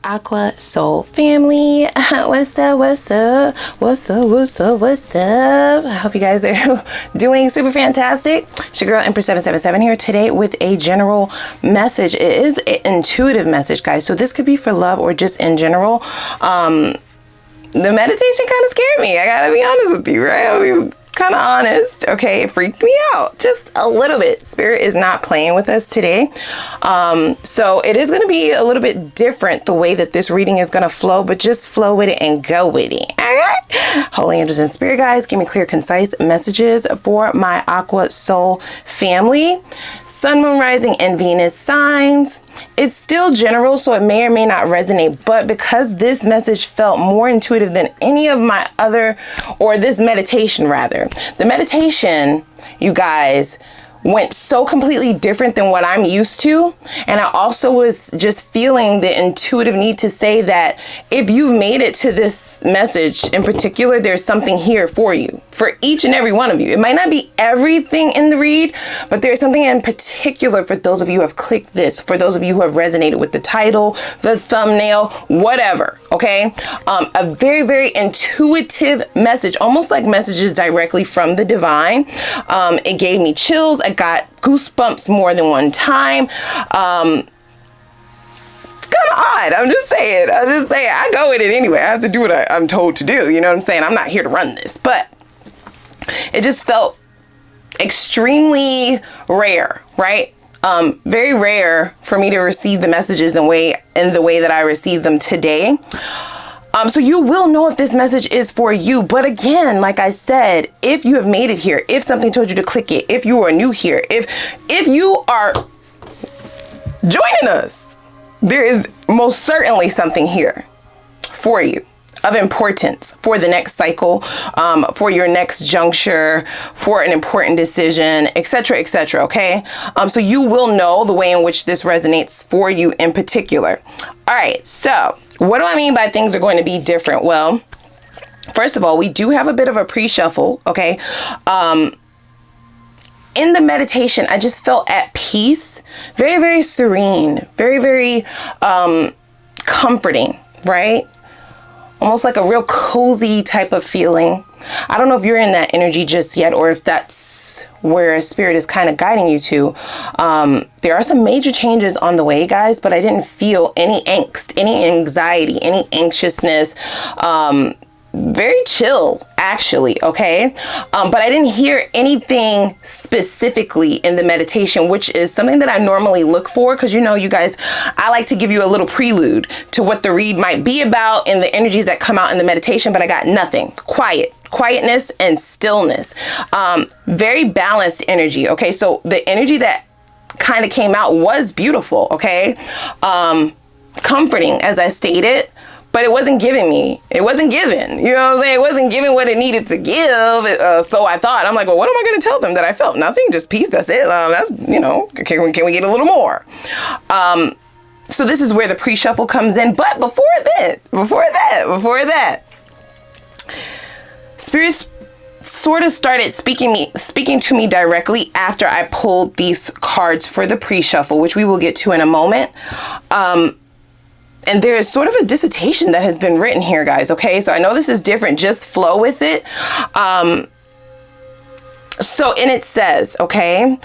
Aqua Soul family. What's up, what's up, what's up, what's up, what's up? I hope you guys are doing super fantastic. It's your girl Empress 777 here today with a general message. It is an intuitive message, guys, so this could be for love or just in general. The meditation kind of scared me, I gotta be honest with you, right? I'll be kind of honest. Okay, it freaked me out just a little bit. Spirit is not playing with us today, so it is going to be a little bit different the way that this reading is going to flow, but just flow with it and go with it. All right, holy angels and spirit guides, give me clear, concise messages for my Aqua Soul family. Sun, moon, rising, and Venus signs. It's still general, so it may or may not resonate, but because this message felt more intuitive than any of my other, or this meditation rather, the meditation, you guys, went so completely different than what I'm used to. And I also was just feeling the intuitive need to say that if you've made it to this message in particular, there's something here for you, for each and every one of you. It might not be everything in the read, but there's something in particular for those of you who have clicked this, for those of you who have resonated with the title, the thumbnail, whatever. Okay. A very, very intuitive message, almost like messages directly from the divine. It gave me chills. I got goosebumps more than one time. It's kind of odd. I'm just saying. I go with it anyway. I have to do what I'm told to do. You know what I'm saying? I'm not here to run this, but it just felt extremely rare, right? Very rare for me to receive the messages in the way that I received them today. So you will know if this message is for you. But again, like I said, if you have made it here, if something told you to click it, if you are new here, if you are joining us, there is most certainly something here for you of importance for the next cycle, for your next juncture, for an important decision, etc., etc. Okay. So you will know the way in which this resonates for you in particular. All right. So what do I mean by things are going to be different? Well, first of all, we do have a bit of a pre-shuffle. Okay. In the meditation, I just felt at peace, very, very serene, very, very comforting, right? Almost like a real cozy type of feeling. I don't know if you're in that energy just yet, or if that's where spirit is kind of guiding you to. There are some major changes on the way, guys, but I didn't feel any angst, any anxiety, any anxiousness. Very chill, actually, okay? But I didn't hear anything specifically in the meditation, which is something that I normally look for, because you know, you guys, I like to give you a little prelude to what the read might be about and the energies that come out in the meditation, but I got nothing. Quietness and stillness. Very balanced energy, okay? So the energy that kind of came out was beautiful, okay? Comforting, as I stated. But it wasn't giving me. It wasn't given. You know what I'm saying? It wasn't giving what it needed to give. So I thought, I'm like, well, what am I going to tell them? That I felt nothing, just peace. That's it. That's, you know, can we get a little more? So this is where the pre-shuffle comes in. But before that, Spirit sort of started speaking to me directly after I pulled these cards for the pre-shuffle, which we will get to in a moment. And there is sort of a dissertation that has been written here, guys. Okay, so I know this is different. Just flow with it. So and it says, okay,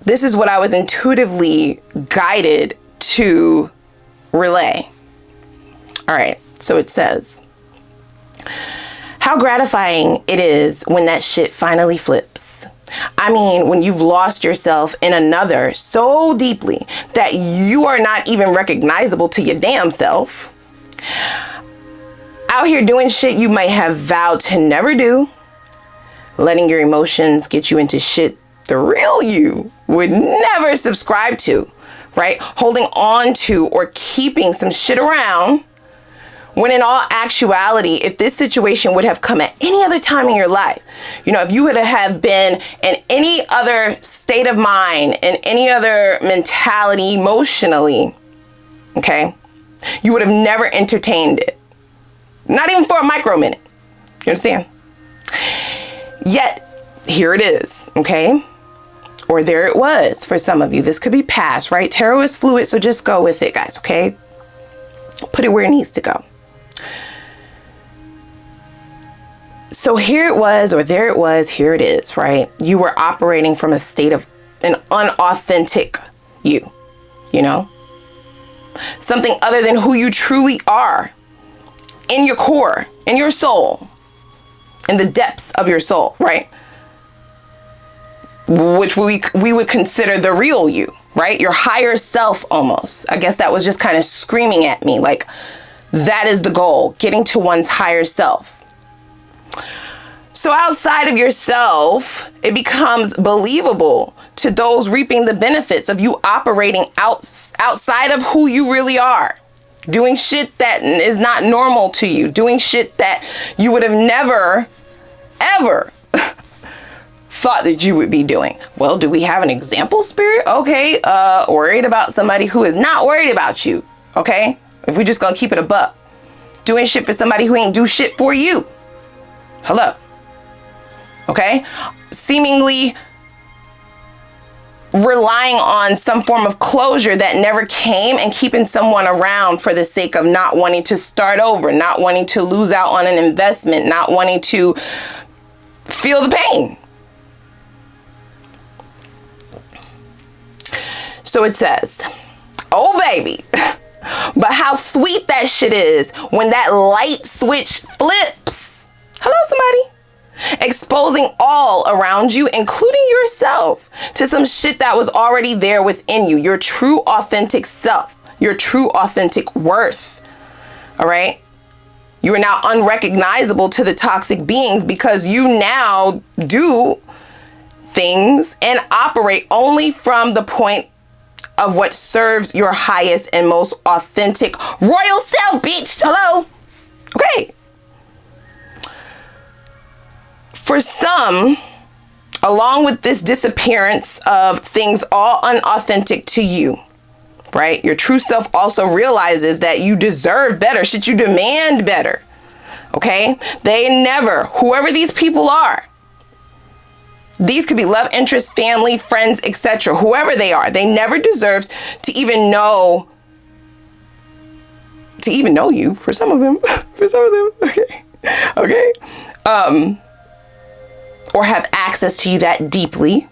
this is what I was intuitively guided to relay. All right, so it says, how gratifying it is when that shit finally flips. I mean, when you've lost yourself in another so deeply that you are not even recognizable to your damn self. Out here doing shit you might have vowed to never do. Letting your emotions get you into shit the real you would never subscribe to, right? Holding on to or keeping some shit around. When in all actuality, if this situation would have come at any other time in your life, you know, if you would have been in any other state of mind, in any other mentality emotionally, okay, you would have never entertained it. Not even for a micro minute. You understand? Yet, here it is, okay? Or there it was for some of you. This could be past, right? Tarot is fluid, so just go with it, guys, okay? Put it where it needs to go. So here it was, or there it was, here it is, right? You were operating from a state of an unauthentic you, you know? Something other than who you truly are in your core, in your soul, in the depths of your soul, right? Which we would consider the real you, right? Your higher self almost. I guess that was just kind of screaming at me like that is the goal, getting to one's higher self. So outside of yourself, it becomes believable to those reaping the benefits of you operating outside of who you really are. Doing shit that is not normal to you. Doing shit that you would have never, ever thought that you would be doing. Well, do we have an example, spirit? Okay, worried about somebody who is not worried about you. Okay? If we just gonna keep it a buck. Doing shit for somebody who ain't do shit for you. Hello. Okay? Seemingly relying on some form of closure that never came and keeping someone around for the sake of not wanting to start over, not wanting to lose out on an investment, not wanting to feel the pain. So it says, oh baby, but how sweet that shit is when that light switch flips. Hello, somebody. Exposing all around you, including yourself, to some shit that was already there within you. Your true authentic self, your true authentic worth. All right. You are now unrecognizable to the toxic beings because you now do things and operate only from the point of what serves your highest and most authentic royal self, bitch. Hello. Okay. For some, along with this disappearance of things all unauthentic to you, right? Your true self also realizes that you deserve better. Shit, you demand better. Okay? They never, whoever these people are, these could be love interest, family, friends, etc. Whoever they are, they never deserved to even know you. For some of them, okay, okay, or have access to you that deeply,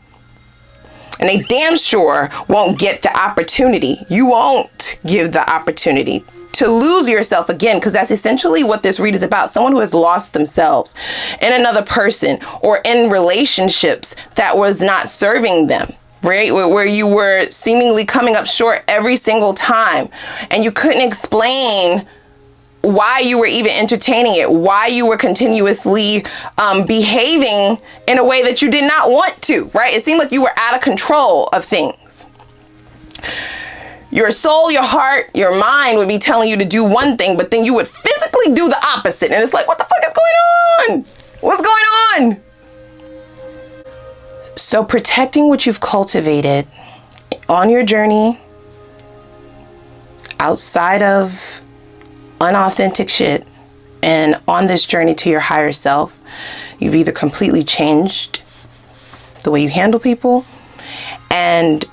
and they damn sure won't get the opportunity. You won't give the opportunity to lose yourself again, because that's essentially what this read is about. Someone who has lost themselves in another person or in relationships that was not serving them, right? Where you were seemingly coming up short every single time and you couldn't explain why you were even entertaining it, why you were continuously behaving in a way that you did not want to, right? It seemed like you were out of control of things. Your soul, your heart, your mind would be telling you to do one thing, but then you would physically do the opposite. And it's like, what the fuck is going on? What's going on? So protecting what you've cultivated on your journey, outside of unauthentic shit, and on this journey to your higher self, you've either completely changed the way you handle people, and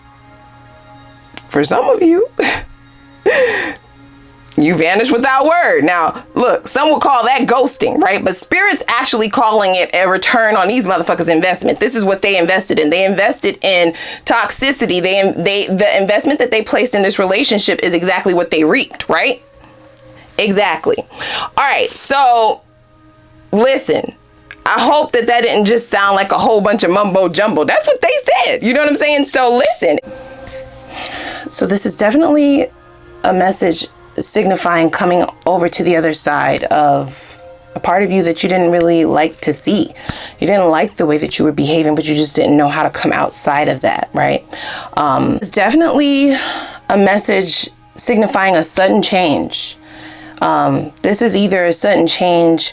for some of you, you vanish without word. Now, look, some will call that ghosting, right? But Spirit's actually calling it a return on these motherfuckers' investment. This is what they invested in. They invested in toxicity. The investment that they placed in this relationship is exactly what they reaped, right? Exactly. All right. So, listen. I hope that didn't just sound like a whole bunch of mumbo jumbo. That's what they said. You know what I'm saying? So, listen. So this is definitely a message signifying coming over to the other side of a part of you that you didn't really like to see. You didn't like the way that you were behaving, but you just didn't know how to come outside of that, right? It's definitely a message signifying a sudden change. This is either a sudden change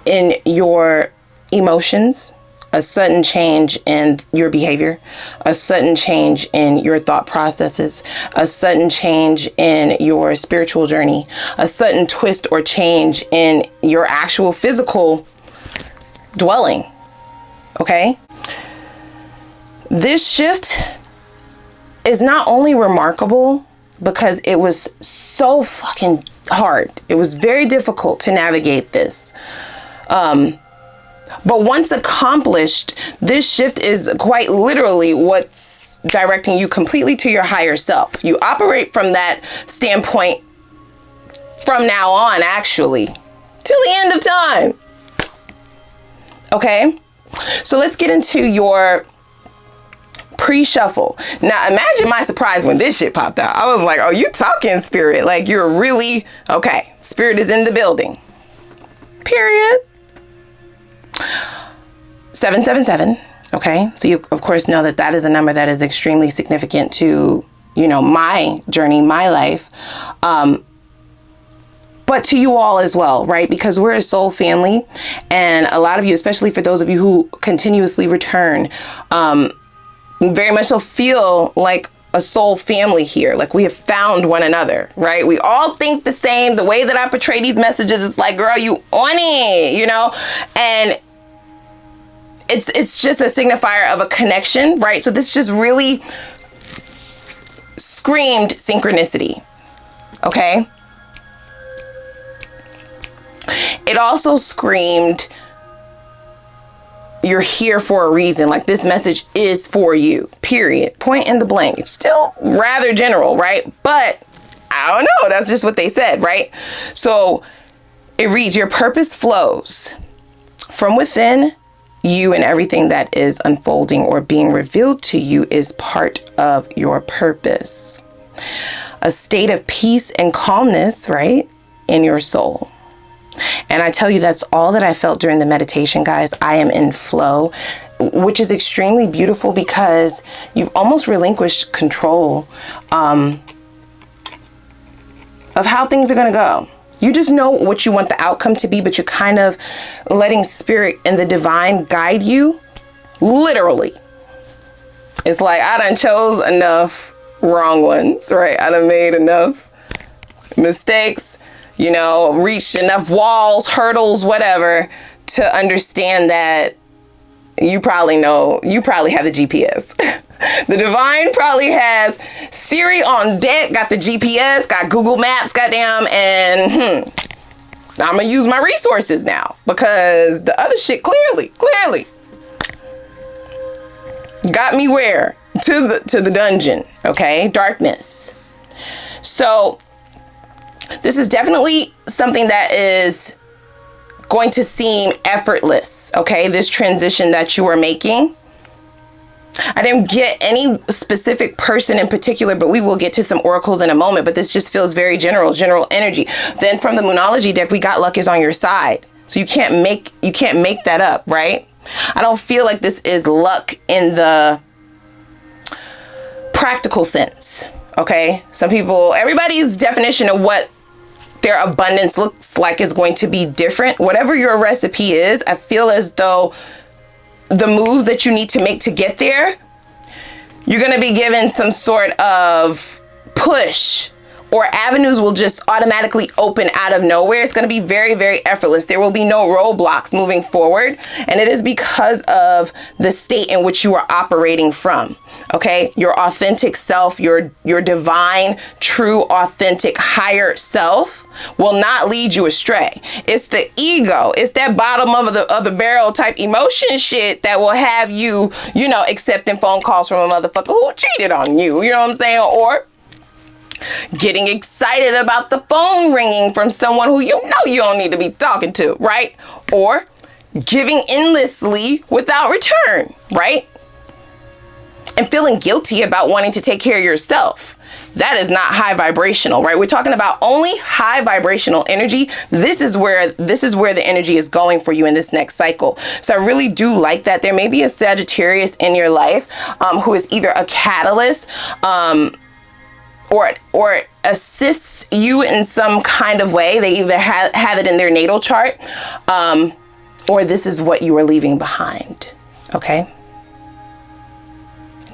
in your emotions, a sudden change in your behavior, a sudden change in your thought processes, a sudden change in your spiritual journey, a sudden twist or change in your actual physical dwelling. Okay? This shift is not only remarkable, because it was so fucking hard. It was very difficult to navigate this. But once accomplished, this shift is quite literally what's directing you completely to your higher self. You operate from that standpoint from now on, actually, till the end of time. Okay? So let's get into your pre-shuffle. Now, imagine my surprise when this shit popped out. I was like, oh, you talking, Spirit. Like, you're really, okay. Spirit is in the building. Period. 777. Okay. So you, of course, know that that is a number that is extremely significant to, you know, my journey, my life. But to you all as well, right? Because we're a soul family, and a lot of you, especially for those of you who continuously return, very much so feel like a soul family here. Like we have found one another, right? We all think the same. The way that I portray these messages is like, girl, you on it, you know? And it's just a signifier of a connection, right? So this just really screamed synchronicity, okay? It also screamed, you're here for a reason. Like this message is for you, period. Point in the blank. It's still rather general, right? But I don't know. That's just what they said, right? So it reads, your purpose flows from within you, and everything that is unfolding or being revealed to you is part of your purpose. A state of peace and calmness, right, in your soul. And I tell you, that's all that I felt during the meditation, guys. I am in flow, which is extremely beautiful because you've almost relinquished control of how things are going to go. You just know what you want the outcome to be, but you're kind of letting spirit and the divine guide you. Literally. It's like, I done chose enough wrong ones, right? I done made enough mistakes, you know, reached enough walls, hurdles, whatever, to understand that you probably know, you probably have the GPS. The divine probably has Siri on deck, got the GPS, got Google Maps, goddamn, and I'm gonna use my resources now because the other shit clearly got me where? To the dungeon, okay? Darkness. So this is definitely something that is going to seem effortless, okay? This transition that you are making. I didn't get any specific person in particular, but we will get to some oracles in a moment. But this just feels very general energy. Then from the Moonology deck, we got luck is on your side. So you can't make that up, right? I don't feel like this is luck in the practical sense, okay? Some people, everybody's definition of what their abundance looks like is going to be different. Whatever your recipe is, I feel as though the moves that you need to make to get there, you're going to be given some sort of push, or avenues will just automatically open out of nowhere. It's going to be very, very effortless. There will be no roadblocks moving forward. And it is because of the state in which you are operating from. Okay. Your authentic self, your divine, true, authentic, higher self will not lead you astray. It's the ego. It's that bottom of the barrel type emotion shit that will have you, you know, accepting phone calls from a motherfucker who cheated on you. You know what I'm saying? Or getting excited about the phone ringing from someone who you know you don't need to be talking to, right? Or giving endlessly without return, right? And feeling guilty about wanting to take care of yourself. That is not high vibrational, right? We're talking about only high vibrational energy. This is where the energy is going for you in this next cycle. So I really do like that. There may be a Sagittarius in your life who is either a catalyst, or assists you in some kind of way. They either have it in their natal chart, or this is what you are leaving behind, okay?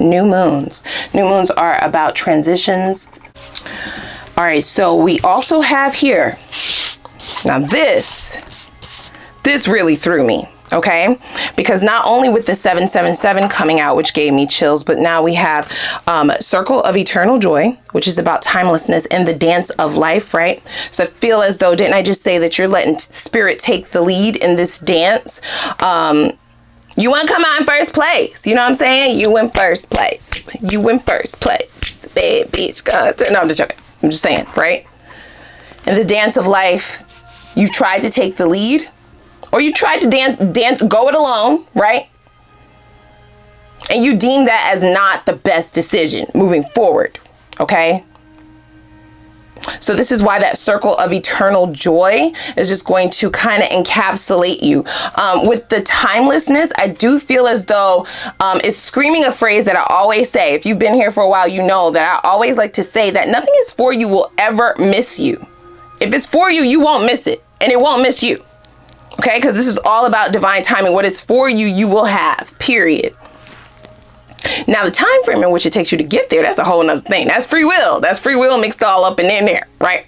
New moons. New moons are about transitions. All right, so we also have here, now this really threw me. Okay, because not only with the 777 coming out, which gave me chills, but now we have Circle of Eternal Joy, which is about timelessness and the dance of life, right? So I feel as though, didn't I just say that you're letting spirit take the lead in this dance? You want to come out in first place. You know what I'm saying? You in first place. You in first place. Bad bitch. No, I'm just joking. I'm just saying, right? In this dance of life, you tried to take the lead. Or you tried to dance, go it alone, right? And you deem that as not the best decision moving forward, okay? So this is why that circle of eternal joy is just going to kind of encapsulate you. With the timelessness, I do feel as though it's screaming a phrase that I always say. If you've been here for a while, you know that I always like to say that nothing is for you will ever miss you. If it's for you, you won't miss it, and it won't miss you. Okay, because this is all about divine timing. What is for you, you will have, period. Now, the time frame in which it takes you to get there, that's a whole nother thing. That's free will. That's free will mixed all up and in there, right?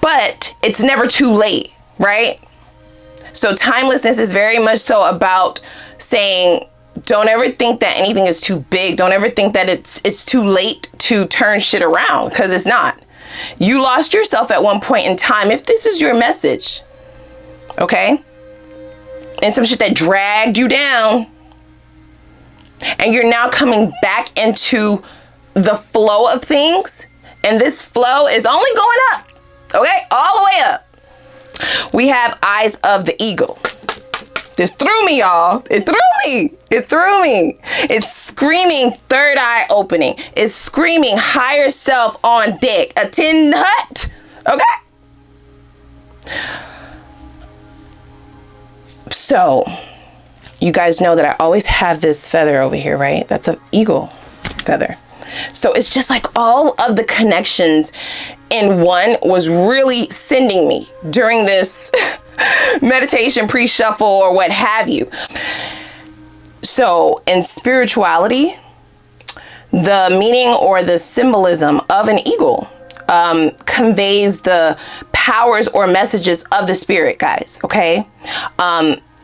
But it's never too late, right? So timelessness is very much so about saying, don't ever think that anything is too big. Don't ever think that it's too late to turn shit around, because it's not. You lost yourself at one point in time, if this is your message, okay? And some shit that dragged you down, and you're now coming back into the flow of things, and this flow is only going up, okay? All the way up. We have Eyes of the Eagle. This threw me, y'all. It threw me. It threw me. It's screaming third eye opening. It's screaming higher self on deck. A tin hut. Okay. So, you guys know that I always have this feather over here, right? That's an eagle feather. So it's just like all of the connections in one was really sending me during this meditation, pre-shuffle, or what have you. So in spirituality, the meaning or the symbolism of an eagle conveys the powers or messages of the spirit, guys, okay?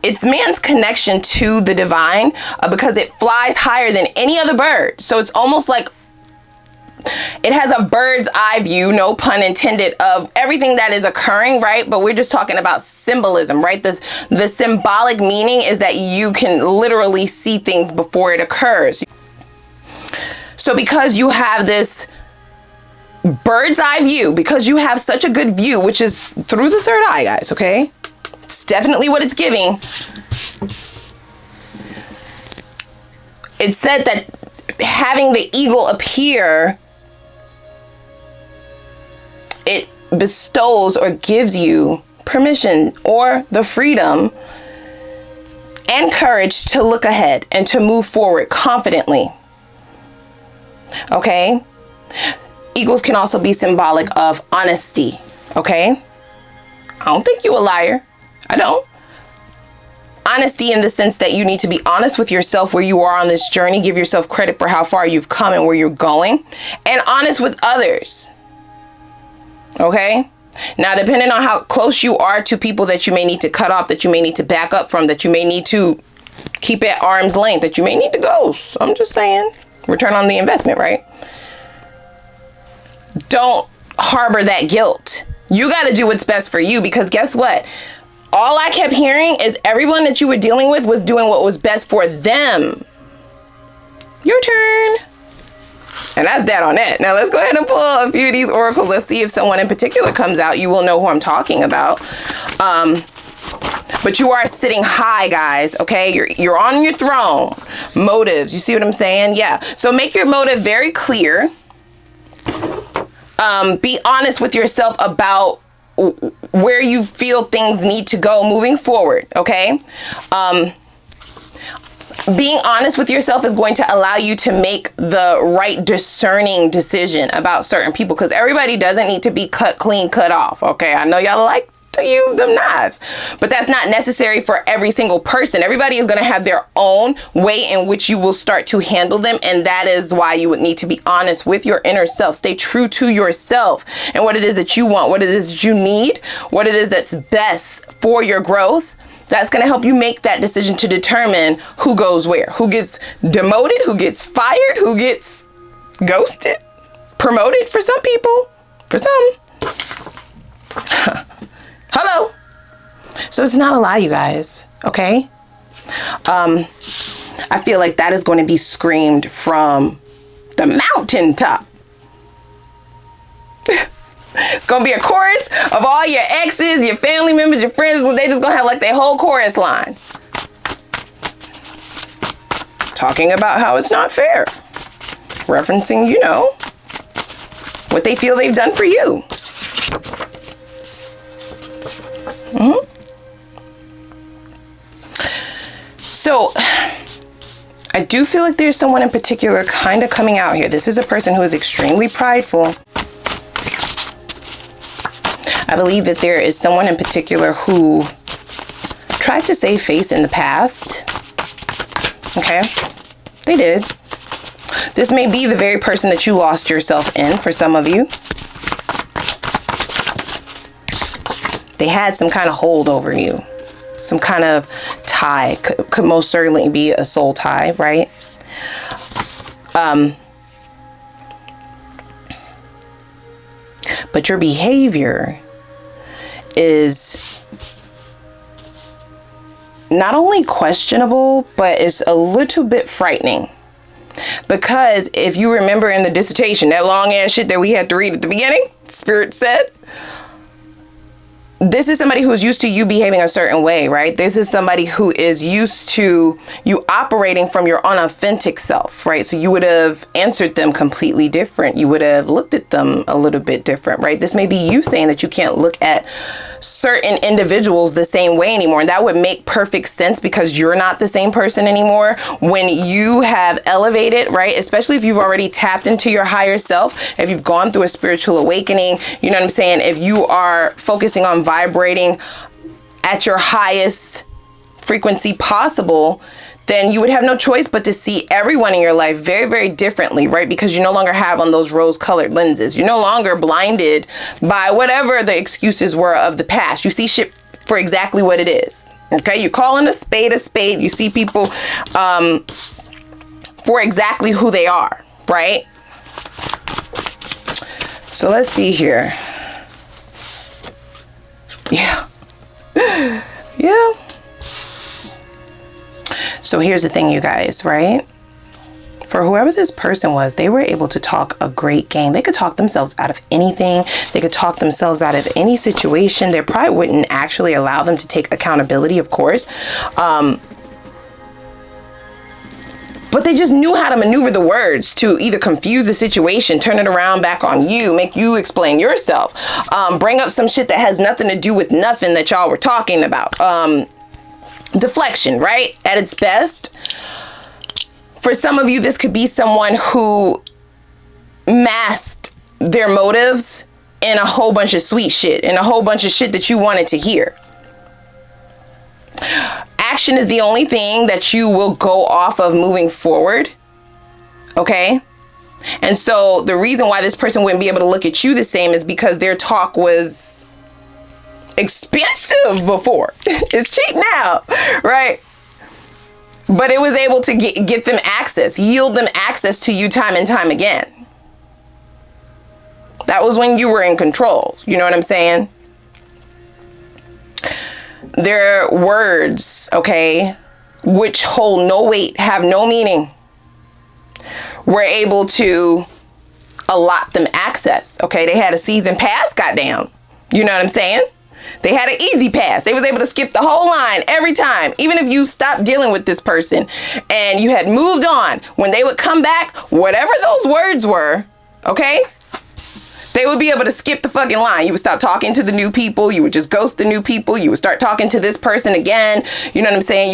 It's man's connection to the divine because it flies higher than any other bird. So it's almost like it has a bird's eye view, no pun intended, of everything that is occurring, right? But we're just talking about symbolism, right? The symbolic meaning is that you can literally see things before it occurs. So because you have this bird's eye view, because you have such a good view, which is through the third eye, guys, okay? It's definitely what it's giving. It said that having the eagle appear, it bestows or gives you permission or the freedom and courage to look ahead and to move forward confidently. Okay? Eagles can also be symbolic of honesty. Okay? I don't think you a liar. I don't. Honesty in the sense that you need to be honest with yourself where you are on this journey. Give yourself credit for how far you've come and where you're going. And honest with others. Okay? Now, depending on how close you are to people that you may need to cut off, that you may need to back up from, that you may need to keep at arm's length, that you may need to ghost. I'm just saying. Return on the investment, right? Don't harbor that guilt. You got to do what's best for you, because guess what? All I kept hearing is everyone that you were dealing with was doing what was best for them. Your turn. And that's that on that. Now let's go ahead and pull a few of these oracles. Let's see if someone in particular comes out. You will know who I'm talking about. But you are sitting high, guys. Okay, you're on your throne. Motives. You see what I'm saying? Yeah. So make your motive very clear. Be honest with yourself about where you feel things need to go moving forward, okay? Being honest with yourself is going to allow you to make the right discerning decision about certain people, because everybody doesn't need to be cut clean, cut off, okay? I know y'all like to use them knives. But that's not necessary for every single person. Everybody is going to have their own way in which you will start to handle them. And that is why you would need to be honest with your inner self. Stay true to yourself and what it is that you want, what it is that you need, what it is that's best for your growth. That's going to help you make that decision to determine who goes where, who gets demoted, who gets fired, who gets ghosted, promoted for some people, for some. Hello. So it's not a lie, you guys. Okay. I feel like that is going to be screamed from the mountaintop. It's going to be a chorus of all your exes, your family members, your friends. They just going to have like their whole chorus line. Talking about how it's not fair. Referencing, you know, what they feel they've done for you. So I do feel like there's someone in particular kind of coming out here. This is a person who is extremely prideful. I believe that there is someone in particular who tried to save face in the past. Okay, they did. This may be the very person that you lost yourself in for some of you. They had some kind of hold over you. Some kind of tie. Could most certainly be a soul tie, right? But your behavior is not only questionable, but it's a little bit frightening. Because if you remember in the dissertation, that long ass shit that we had to read at the beginning, Spirit said, this is somebody who's used to you behaving a certain way, right? This is somebody who is used to you operating from your unauthentic self, right? So you would have answered them completely different. You would have looked at them a little bit different, right? This may be you saying that you can't look at certain individuals the same way anymore. And that would make perfect sense because you're not the same person anymore when you have elevated, right? Especially if you've already tapped into your higher self, if you've gone through a spiritual awakening, you know what I'm saying? If you are focusing on vibrating at your highest frequency possible, then you would have no choice but to see everyone in your life very, very differently, right? Because you no longer have on those rose-colored lenses. You're no longer blinded by whatever the excuses were of the past. You see shit for exactly what it is, okay? You're calling a spade a spade. You see people for exactly who they are, right? So let's see here. Yeah. Yeah. So here's the thing, you guys, right? For whoever this person was, they were able to talk a great game. They could talk themselves out of anything. They could talk themselves out of any situation. Their pride wouldn't actually allow them to take accountability, of course. But they just knew how to maneuver the words to either confuse the situation, turn it around back on you, make you explain yourself, bring up some shit that has nothing to do with nothing that y'all were talking about. Deflection, right? At its best. For some of you, this could be someone who masked their motives in a whole bunch of sweet shit, in a whole bunch of shit that you wanted to hear. Action is the only thing that you will go off of moving forward. Okay? And so the reason why this person wouldn't be able to look at you the same is because their talk was expensive before. It's cheap now, right? But it was able to get them access, yield them access to you time and time again. That was when you were in control. You know what I'm saying? Their words, okay, which hold no weight, have no meaning, were able to allot them access. Okay, they had a season pass, goddamn. You know what I'm saying? They had an easy pass. They was able to skip the whole line every time. Even if you stopped dealing with this person and you had moved on, when they would come back, whatever those words were, okay, they would be able to skip the fucking line. You would stop talking to the new people. You would just ghost the new people. You would start talking to this person again. You know what I'm saying?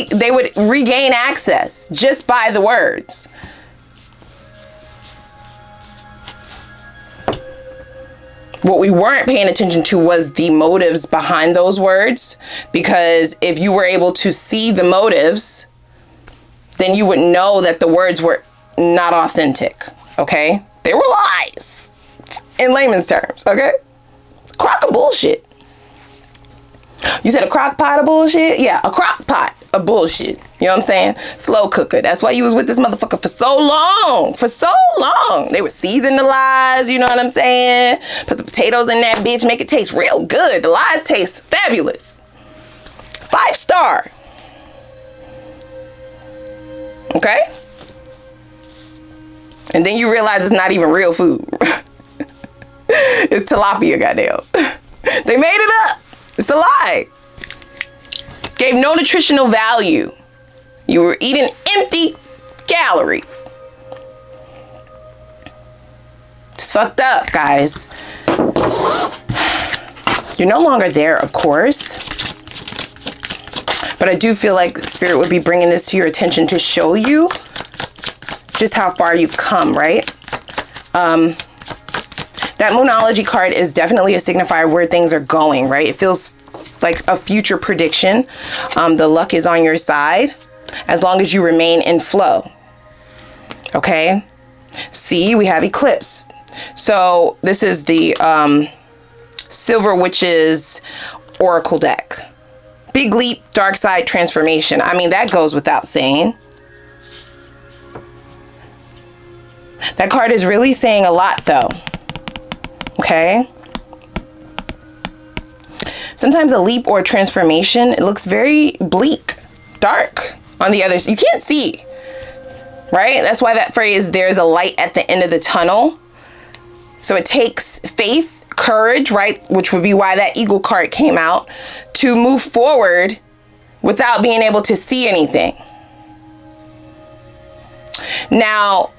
They would regain access just by the words. What we weren't paying attention to was the motives behind those words, because if you were able to see the motives, then you would know that the words were not authentic, okay? They were lies, in layman's terms, okay? Crock of bullshit. You said a crock pot of bullshit? Yeah, a crock pot of bullshit. You know what I'm saying? Slow cooker. That's why you was with this motherfucker for so long. For so long. They would season the lies, you know what I'm saying? Put some potatoes in that bitch, make it taste real good. The lies taste fabulous. 5-star. Okay? And then you realize it's not even real food. It's tilapia, goddamn. They made it up. It's a lie. Gave no nutritional value. You were eating empty calories. It's fucked up, guys. You're no longer there, of course. But I do feel like Spirit would be bringing this to your attention to show you just how far you've come, right? That Moonology card is definitely a signifier where things are going, right? It feels like a future prediction. The luck is on your side as long as you remain in flow. Okay? See, we have eclipse. So this is the Silver Witch's Oracle deck. Big leap, dark side transformation. I mean, that goes without saying. That card is really saying a lot, though. Okay. Sometimes a leap or a transformation, it looks very bleak, dark on the other side. You can't see, right? That's why that phrase, there's a light at the end of the tunnel. So it takes faith, courage, right? Which would be why that Eagle card came out, to move forward without being able to see anything. Now,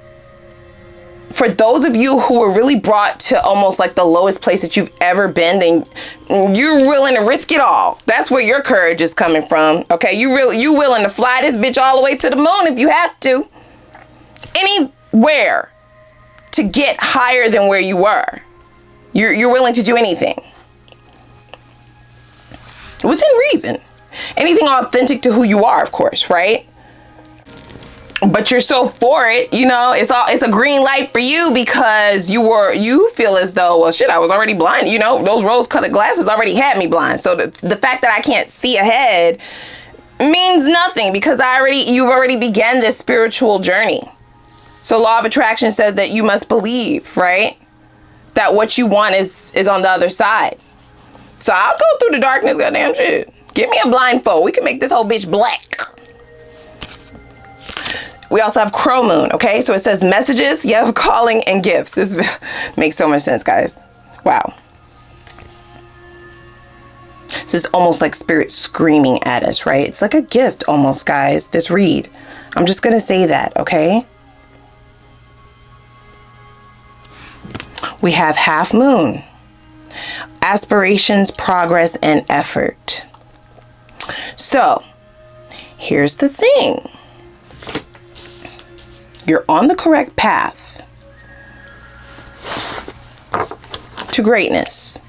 for those of you who were really brought to almost like the lowest place that you've ever been, then you're willing to risk it all. That's where your courage is coming from. Okay, you willing to fly this bitch all the way to the moon if you have to. Anywhere to get higher than where you were. You're willing to do anything. Within reason. Anything authentic to who you are, of course, right? But you're so for it, you know, it's a green light for you because you feel as though, well, shit, I was already blind. You know, those rose-colored glasses already had me blind. So the fact that I can't see ahead means nothing because you've already began this spiritual journey. So law of attraction says that you must believe, right? That what you want is on the other side. So I'll go through the darkness, goddamn shit. Give me a blindfold. We can make this whole bitch black. We also have Crow Moon, okay? So it says messages, you have calling and gifts. This makes so much sense, guys. Wow. This is almost like Spirit screaming at us, right? It's like a gift almost, guys, this read. I'm just going to say that, okay? We have Half Moon. Aspirations, progress, and effort. So, here's the thing. You're on the correct path to greatness.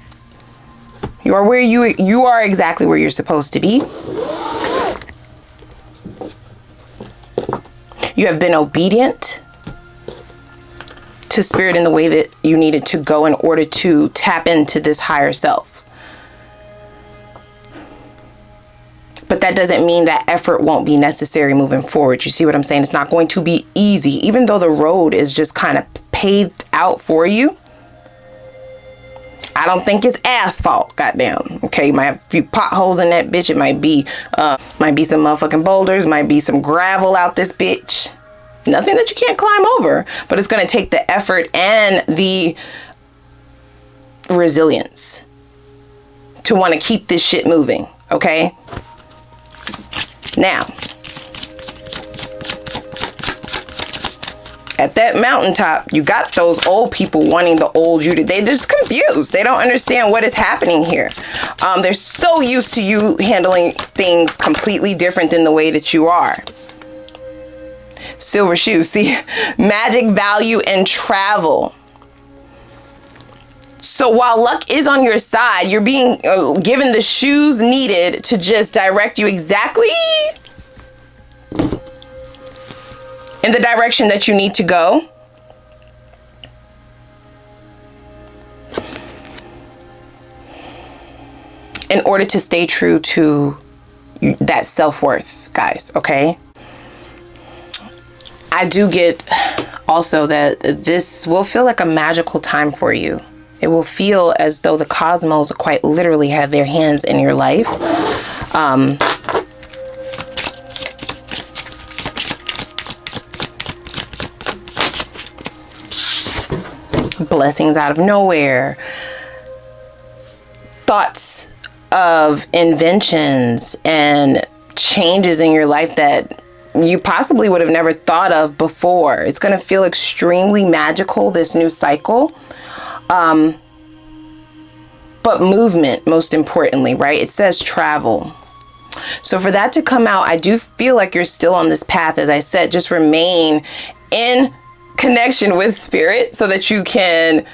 You are where you are exactly where you're supposed to be. You have been obedient to Spirit in the way that you needed to go in order to tap into this higher self. But that doesn't mean that effort won't be necessary moving forward. You see what I'm saying? It's not going to be easy, even though the road is just kind of paved out for you. I don't think it's asphalt, goddamn. Okay, you might have a few potholes in that bitch. It might be some motherfucking boulders, might be some gravel out this bitch. Nothing that you can't climb over, but it's going to take the effort and the resilience to want to keep this shit moving, okay? Now, at that mountaintop, you got those old people wanting the old you. They're just confused. They don't understand what is happening here. They're so used to you handling things completely different than the way that you are. Silver shoes. See, magic, value, and travel. So while luck is on your side, you're being given the shoes needed to just direct you exactly in the direction that you need to go. In order to stay true to that self-worth, guys, okay? I do get also that this will feel like a magical time for you. It will feel as though the cosmos quite literally have their hands in your life. Blessings out of nowhere. Thoughts of inventions and changes in your life that you possibly would have never thought of before. It's going to feel extremely magical, this new cycle. But movement, most importantly, right? It says travel. So for that to come out, I do feel like you're still on this path. As I said, just remain in connection with spirit so that you can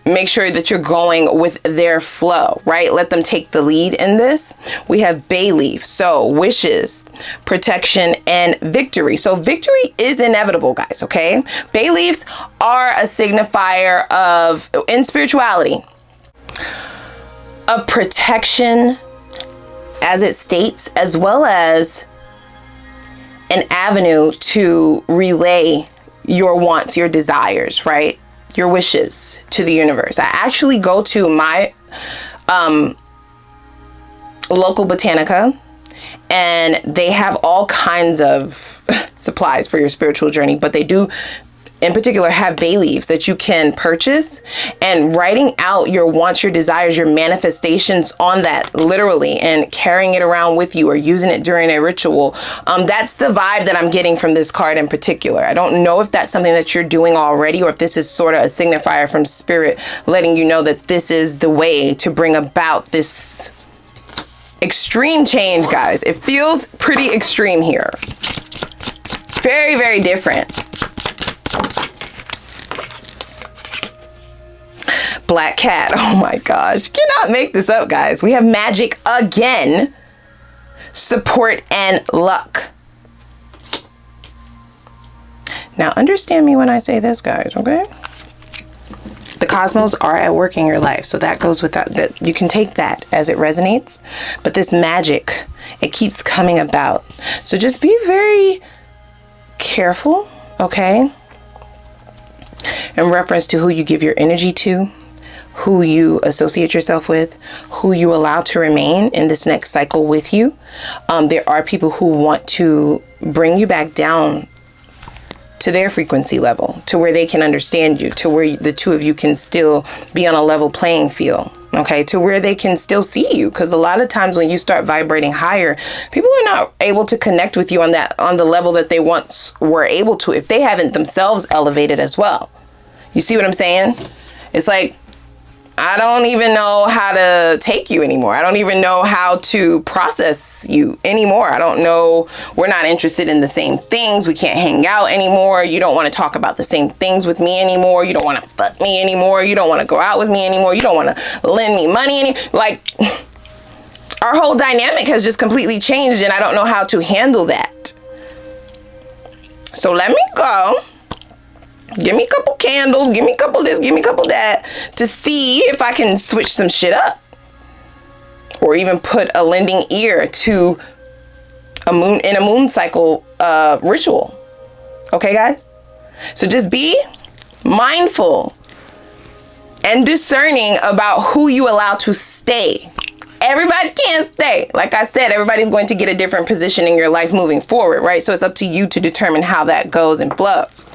make sure that you're going with their flow, right? Let them take the lead in this. We have bay leaf, so wishes, protection, and victory. So victory is inevitable, guys, okay? Bay leaves are a signifier of, in spirituality, of protection, as it states, as well as an avenue to relay your wants, your desires, right? Your wishes to the universe. I actually go to my local botanica, and they have all kinds of supplies for your spiritual journey, but they do in particular have bay leaves that you can purchase, and writing out your wants, your desires, your manifestations on that literally, and carrying it around with you or using it during a ritual. That's the vibe that I'm getting from this card in particular. I don't know if that's something that you're doing already, or if this is sort of a signifier from spirit letting you know that this is the way to bring about this extreme change, guys. It feels pretty extreme here. Very, very different. Black cat. Oh my gosh. You cannot make this up, guys. We have magic again. Support and luck. Now understand me when I say this, guys, okay? The cosmos are at work in your life. So that goes with that. You can take that as it resonates. But this magic, it keeps coming about. So just be very careful, okay? In reference to who you give your energy to, who you associate yourself with, who you allow to remain in this next cycle with you. There are people who want to bring you back down to their frequency level, to where they can understand you, to where the two of you can still be on a level playing field, okay, to where they can still see you. Because a lot of times when you start vibrating higher, people are not able to connect with you on the level that they once were able to, if they haven't themselves elevated as well. You see what I'm saying? It's like, I don't even know how to take you anymore. I don't even know how to process you anymore. I don't know. We're not interested in the same things. We can't hang out anymore. You don't want to talk about the same things with me anymore. You don't want to fuck me anymore. You don't want to go out with me anymore. You don't want to lend me money like, our whole dynamic has just completely changed, and I don't know how to handle that. So let me go. Give me a couple candles, give me a couple this, give me a couple that, to see if I can switch some shit up. Or even put a lending ear to a moon cycle ritual. Okay, guys? So just be mindful and discerning about who you allow to stay. Everybody can't stay. Like I said, everybody's going to get a different position in your life moving forward, right? So it's up to you to determine how that goes and flows.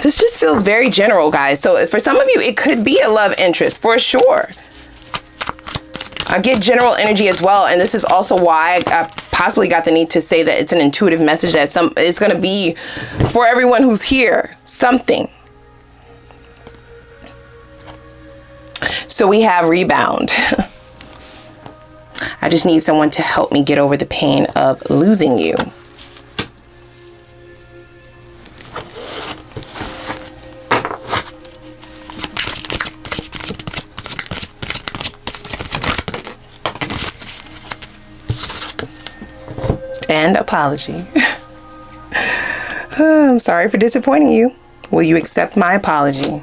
This just feels very general, guys. So for some of you, it could be a love interest for sure. I get general energy as well. And this is also why I possibly got the need to say that it's an intuitive message that it's going to be for everyone who's here, something. So we have Rebound. I just need someone to help me get over the pain of losing you. apology. I'm sorry for disappointing you. Will you accept my apology?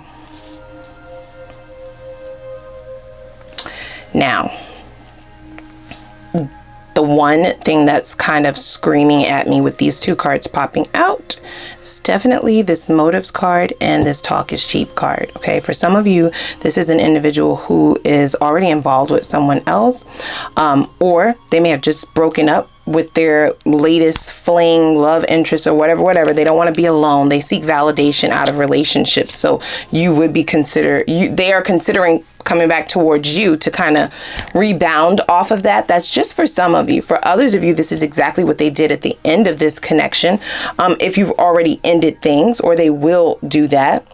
Now, the one thing that's kind of screaming at me with these two cards popping out is definitely this motives card and this talk is cheap card. Okay, for some of you, this is an individual who is already involved with someone else, or they may have just broken up with their latest fling, love interest, or whatever. They don't want to be alone. They seek validation out of relationships. So you would be they are considering coming back towards you to kind of rebound off of that. That's just for some of you. For others of you, this is exactly what they did at the end of this connection. If you've already ended things, or they will do that.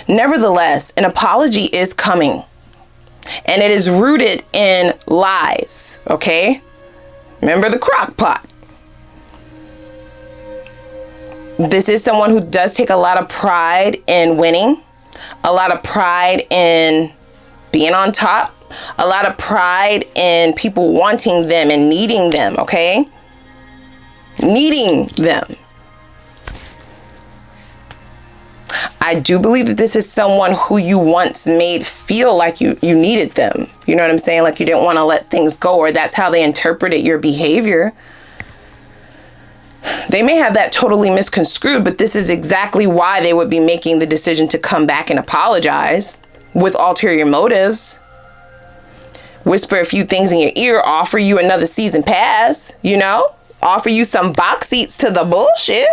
Nevertheless, an apology is coming, and it is rooted in lies. Okay. Remember the crock pot. This is someone who does take a lot of pride in winning, a lot of pride in being on top, a lot of pride in people wanting them and needing them, okay? Needing them. I do believe that this is someone who you once made feel like you needed them. You know what I'm saying? Like you didn't want to let things go, or that's how they interpreted your behavior. They may have that totally misconstrued, but this is exactly why they would be making the decision to come back and apologize with ulterior motives. Whisper a few things in your ear, offer you another season pass, you know? Offer you some box seats to the bullshit.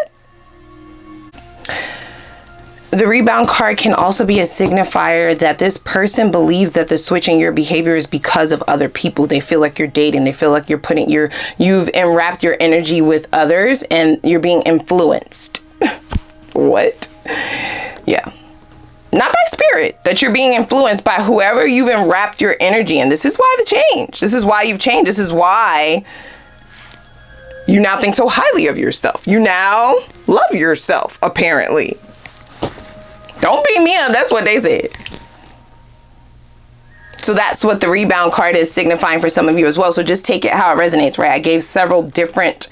The rebound card can also be a signifier that this person believes that the switch in your behavior is because of other people. They feel like you're dating. They feel like you've enwrapped your energy with others and you're being influenced. What? Yeah. Not by spirit, that you're being influenced by whoever you've enwrapped your energy in. This is why the change. This is why you've changed. This is why you now think so highly of yourself. You now love yourself, apparently. Don't beat me up. That's what they said. So that's what the rebound card is signifying for some of you as well. So just take it how it resonates, right? I gave several different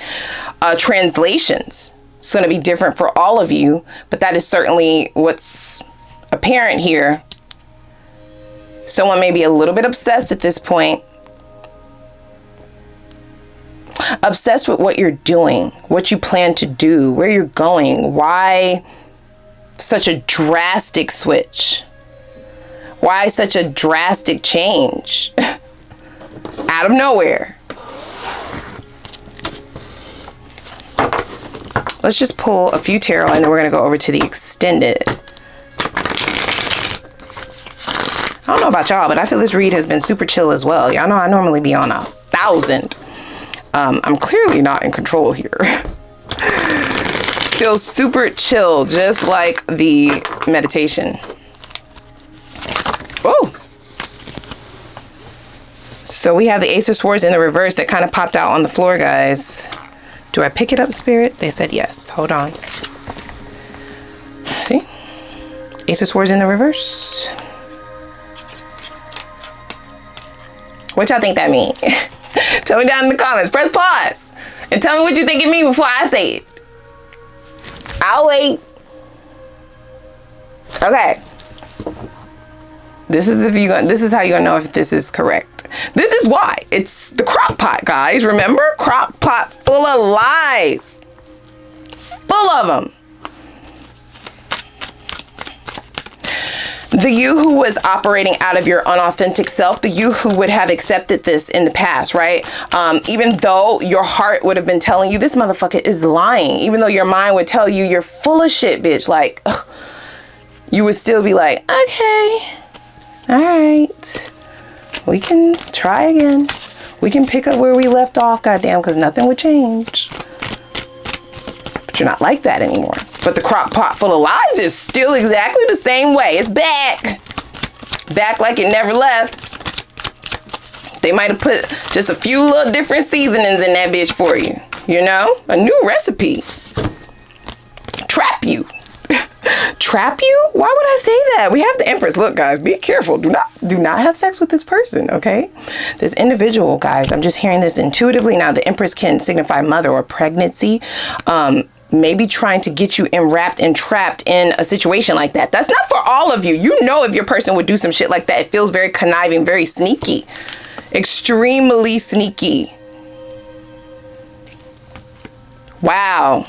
translations. It's going to be different for all of you, but that is certainly what's apparent here. Someone may be a little bit obsessed at this point. Obsessed with what you're doing, what you plan to do, where you're going, why such a drastic switch? Why such a drastic change? Out of nowhere. Let's just pull a few tarot and then we're going to go over to the extended. I don't know about y'all, but I feel this read has been super chill as well. Y'all know I normally be on 1,000. I'm clearly not in control here. Feels super chill, just like the meditation. Oh. So we have the Ace of Swords in the reverse that kind of popped out on the floor, guys. Do I pick it up, Spirit? They said yes. Hold on. See? Ace of Swords in the reverse. What y'all think that means? Tell me down in the comments. Press pause and tell me what you think it means before I say it. I'll wait. Okay. This is how you're gonna know if this is correct. This is why. It's the crock pot, guys. Remember? Crock pot full of lies. Full of them. The you who was operating out of your unauthentic self, the you who would have accepted this in the past, right? Even though your heart would have been telling you this motherfucker is lying, even though your mind would tell you you're full of shit, bitch, like, ugh, you would still be like, okay, all right, we can try again. We can pick up where we left off, goddamn, because nothing would change. But you're not like that anymore. But the crock pot full of lies is still exactly the same way. It's back. Back like it never left. They might have put just a few little different seasonings in that bitch for you. You know? A new recipe. Trap you. Trap you? Why would I say that? We have the Empress. Look, guys, be careful. Do not have sex with this person, okay? This individual, guys, I'm just hearing this intuitively. Now, the Empress can signify mother or pregnancy. Maybe trying to get you enwrapped and trapped in a situation like that. That's not for all of you. You know, if your person would do some shit like that, it feels very conniving, very sneaky. Extremely sneaky. Wow.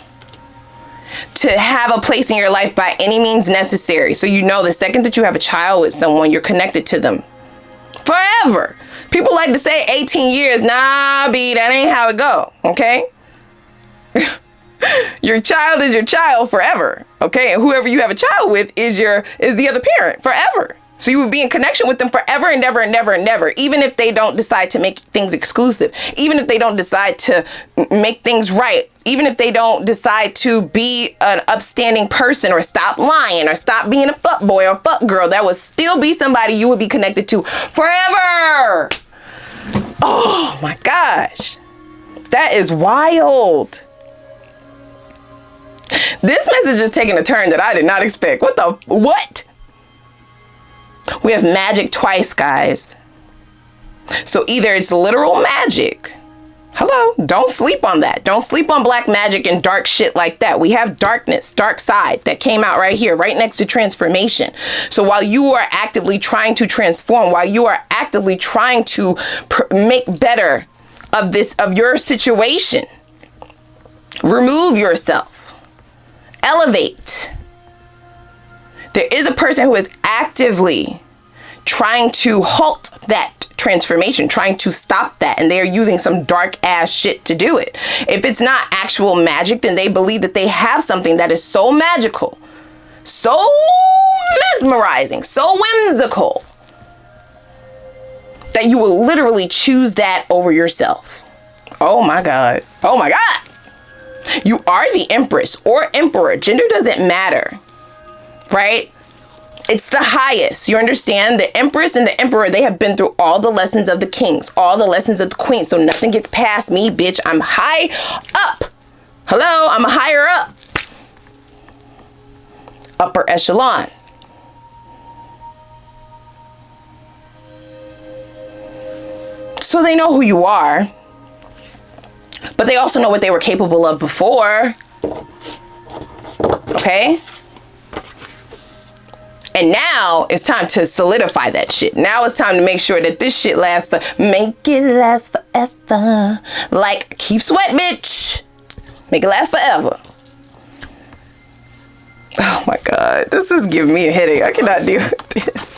To have a place in your life by any means necessary. So you know the second that you have a child with someone, you're connected to them forever. People like to say 18 years. Nah, B, that ain't how it go. Okay? Your child is your child forever. Okay? And whoever you have a child with is the other parent forever. So you would be in connection with them forever and never and never and never, even if they don't decide to make things exclusive, even if they don't decide to make things right, even if they don't decide to be an upstanding person or stop lying or stop being a fuck boy or fuck girl, that would still be somebody you would be connected to forever. Oh my gosh. That is wild. This message is taking a turn that I did not expect. What? We have magic twice, guys. So either it's literal magic. Hello, don't sleep on that. Don't sleep on black magic and dark shit like that. We have darkness, dark side that came out right here, right next to transformation. So while you are actively trying to transform, while you are actively trying to make better of your situation, remove yourself, elevate. There is a person who is actively trying to halt that transformation, trying to stop that, and they're using some dark ass shit to do it. If it's not actual magic, then they believe that they have something that is so magical, so mesmerizing, so whimsical, that you will literally choose that over yourself. Oh my God. Oh my God. You are the Empress or Emperor. Gender doesn't matter. Right? It's the highest. You understand? The Empress and the Emperor, they have been through all the lessons of the kings, all the lessons of the queens. So nothing gets past me, bitch. I'm high up. Hello? I'm a higher up. Upper echelon. So they know who you are, but they also know what they were capable of before. Okay? And now it's time to solidify that shit. Now it's time to make sure that this shit lasts make it last forever. Like Keith Sweat, bitch. Make it last forever. Oh my God. This is giving me a headache. I cannot deal with this.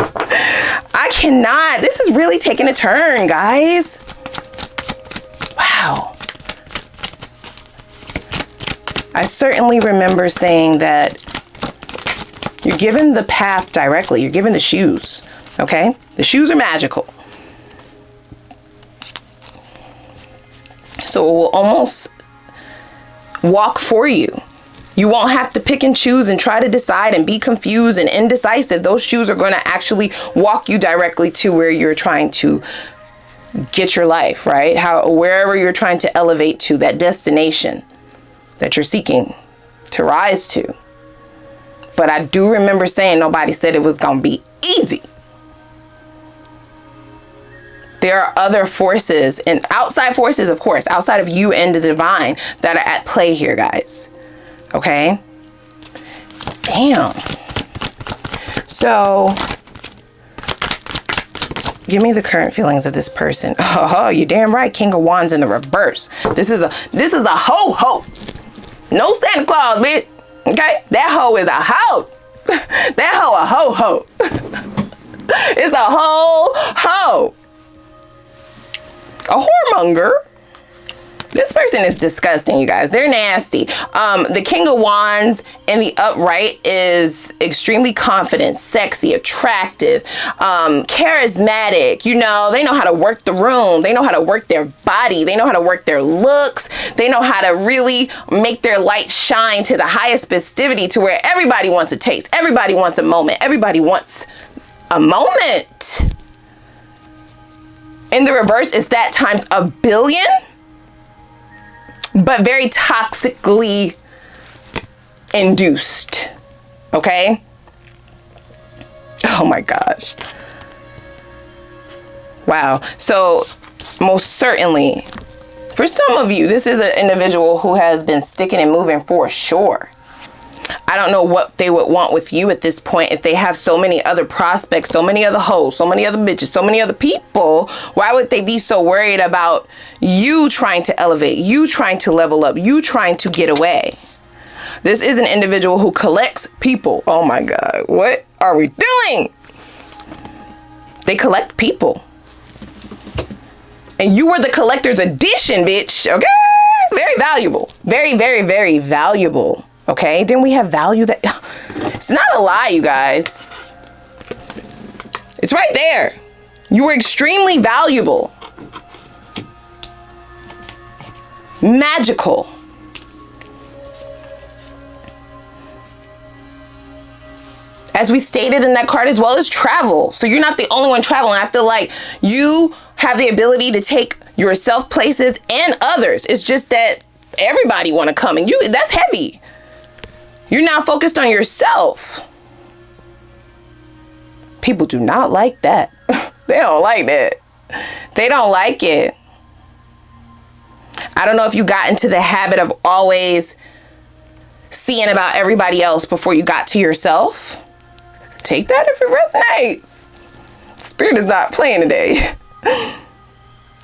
I cannot. This is really taking a turn, guys. Wow. I certainly remember saying that you're given the path directly. You're given the shoes, okay? The shoes are magical. So it will almost walk for you. You won't have to pick and choose and try to decide and be confused and indecisive. Those shoes are going to actually walk you directly to where you're trying to get your life, right? Wherever you're trying to elevate to, that destination that you're seeking to rise to. But I do remember saying nobody said it was going to be easy. There are other forces and outside forces, of course, outside of you and the divine that are at play here, guys. Okay? Damn. So, give me the current feelings of this person. Oh, you're damn right. King of Wands in the reverse. This is a ho-ho. No Santa Claus, bitch. Okay? That hoe is a hoe. That hoe a ho-ho. It's a whole hoe. A whoremonger. This person is disgusting, you guys. They're nasty. The King of Wands in the upright is extremely confident, sexy, attractive, charismatic. You know, they know how to work the room. They know how to work their body. They know how to work their looks. They know how to really make their light shine to the highest festivity, to where everybody wants a taste. Everybody wants a moment. Everybody wants a moment. In the reverse, it's that times a billion. But very toxically induced. Okay? Oh my gosh. Wow. So most certainly, for some of you, this is an individual who has been sticking and moving for sure. I don't know what they would want with you at this point. If they have so many other prospects, so many other hoes, so many other bitches, so many other people, why would they be so worried about you trying to elevate, you trying to level up, you trying to get away? This is an individual who collects people. Oh my God, what are we doing? They collect people. And you were the collector's edition, bitch, okay? Very valuable, very, very, very valuable. Okay, then we have value that, it's not a lie, you guys. It's right there. You were extremely valuable. Magical. As we stated in that card, as well as travel. So you're not the only one traveling. I feel like you have the ability to take yourself places and others. It's just that everybody want to come and that's heavy. You're now focused on yourself. People do not like that. They don't like that. They don't like it. I don't know if you got into the habit of always seeing about everybody else before you got to yourself. Take that if it resonates. Spirit is not playing today.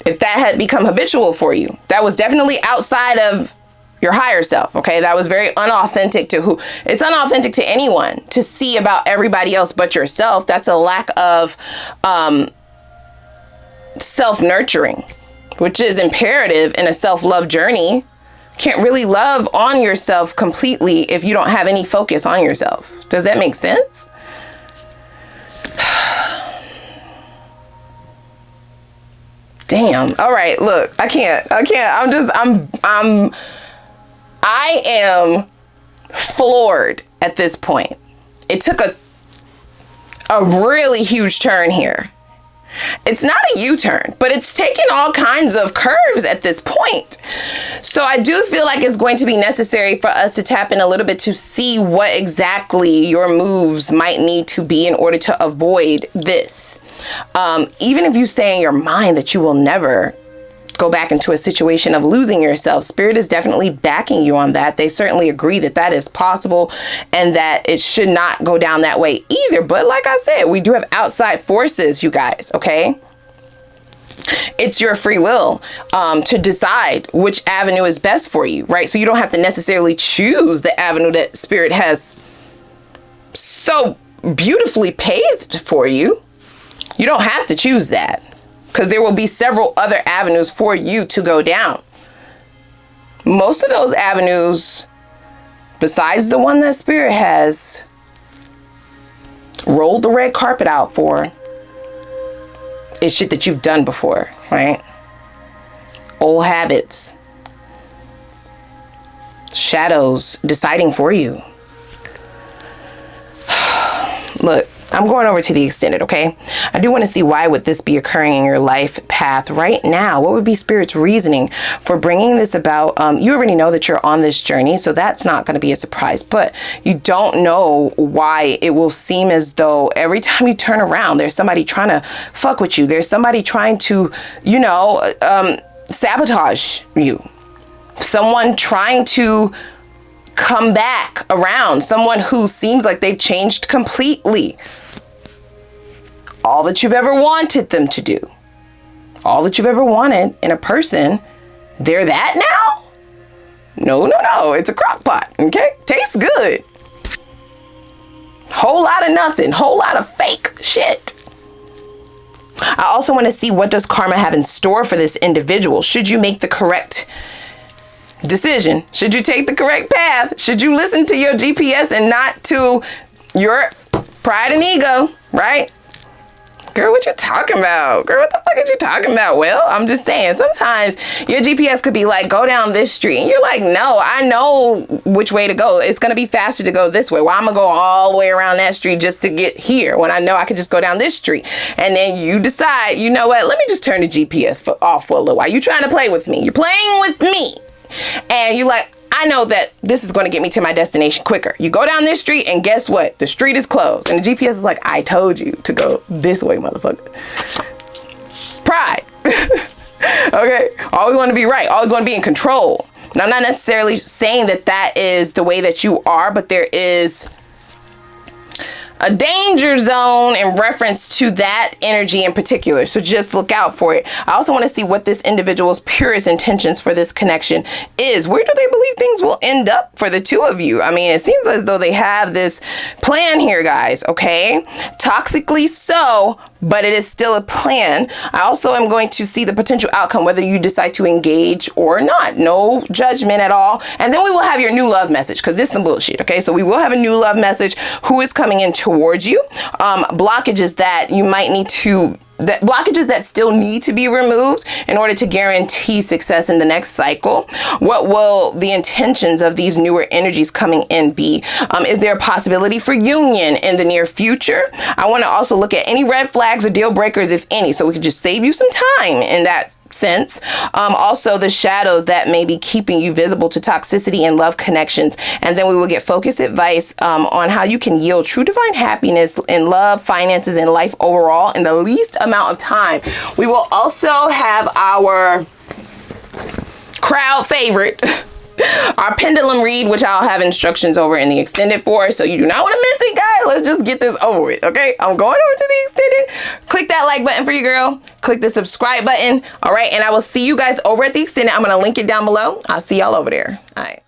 If that had become habitual for you, that was definitely outside of your higher self, okay? That was very unauthentic to who? It's unauthentic to anyone to see about everybody else but yourself. That's a lack of self-nurturing, which is imperative in a self-love journey. Can't really love on yourself completely if you don't have any focus on yourself. Does that make sense? Damn. All right, look, I can't. I am floored at this point. It took a really huge turn here. It's not a U-turn, but it's taken all kinds of curves at this point. So I do feel like it's going to be necessary for us to tap in a little bit to see what exactly your moves might need to be in order to avoid this. Even if you say in your mind that you will never go back into a situation of losing yourself, Spirit is definitely backing you on that. They certainly agree that that is possible and that it should not go down that way either. But like I said, we do have outside forces, you guys, okay? It's your free will to decide which avenue is best for you, right? So you don't have to necessarily choose the avenue that Spirit has so beautifully paved for you. You don't have to choose that, because there will be several other avenues for you to go down. Most of those avenues, besides the one that Spirit has rolled the red carpet out for, is shit that you've done before, right? Old habits. Shadows deciding for you. Look, I'm going over to the extended, okay? I do want to see why would this be occurring in your life path right now? What would be Spirit's reasoning for bringing this about? You already know that you're on this journey, so that's not going to be a surprise. But you don't know why it will seem as though every time you turn around, there's somebody trying to fuck with you. There's somebody trying to, you know, sabotage you. Someone trying to come back around, someone who seems like they've changed completely. All that you've ever wanted them to do, all that you've ever wanted in a person, they're that now? No, it's a crock pot, okay? Tastes good. Whole lot of nothing, whole lot of fake shit. I also want to see, what does karma have in store for this individual? Should you make the correct decision? Should you take the correct path? Should you listen to your GPS and not to your pride and ego, right? Girl, what you talking about? Girl, what the fuck are you talking about? Well, I'm just saying, sometimes your GPS could be like, go down this street. And you're like, no, I know which way to go. It's going to be faster to go this way. Well, I'm going to go all the way around that street just to get here when I know I could just go down this street. And then you decide, you know what? Let me just turn the GPS off for a little while. You trying to play with me. You're playing with me. And you're like, I know that this is going to get me to my destination quicker. You go down this street and guess what? The street is closed. And the GPS is like, I told you to go this way, motherfucker. Pride. Okay? Always want to be right. Always want to be in control. Now, I'm not necessarily saying that that is the way that you are, but there is a danger zone in reference to that energy in particular. So just look out for it. I also want to see what this individual's purest intentions for this connection is. Where do they believe things will end up for the two of you? I mean, it seems as though they have this plan here, guys, okay? Toxically so, but it is still a plan. I also am going to see the potential outcome, whether you decide to engage or not. No judgment at all. And then we will have your new love message, because this is some bullshit, okay? So we will have a new love message. Who is coming in towards you? Blockages that you might need to, blockages that still need to be removed in order to guarantee success in the next cycle. What will the intentions of these newer energies coming in be? Is there a possibility for union in the near future? I want to also look at any red flags or deal breakers, if any, so we can just save you some time in that sense. Also the shadows that may be keeping you visible to toxicity and love connections. And then we will get focused advice on how you can yield true divine happiness in love, finances, and life overall in the least amount of time. We will also have our crowd favorite, our pendulum read, which I'll have instructions over in the extended for, so you do not want to miss it, guys. Let's just get this over with, okay? I'm going over to the extended. Click that like button for your girl. Click the subscribe button, all right? And I will see you guys over at the extended. I'm going to link it down below. I'll see y'all over there. All right.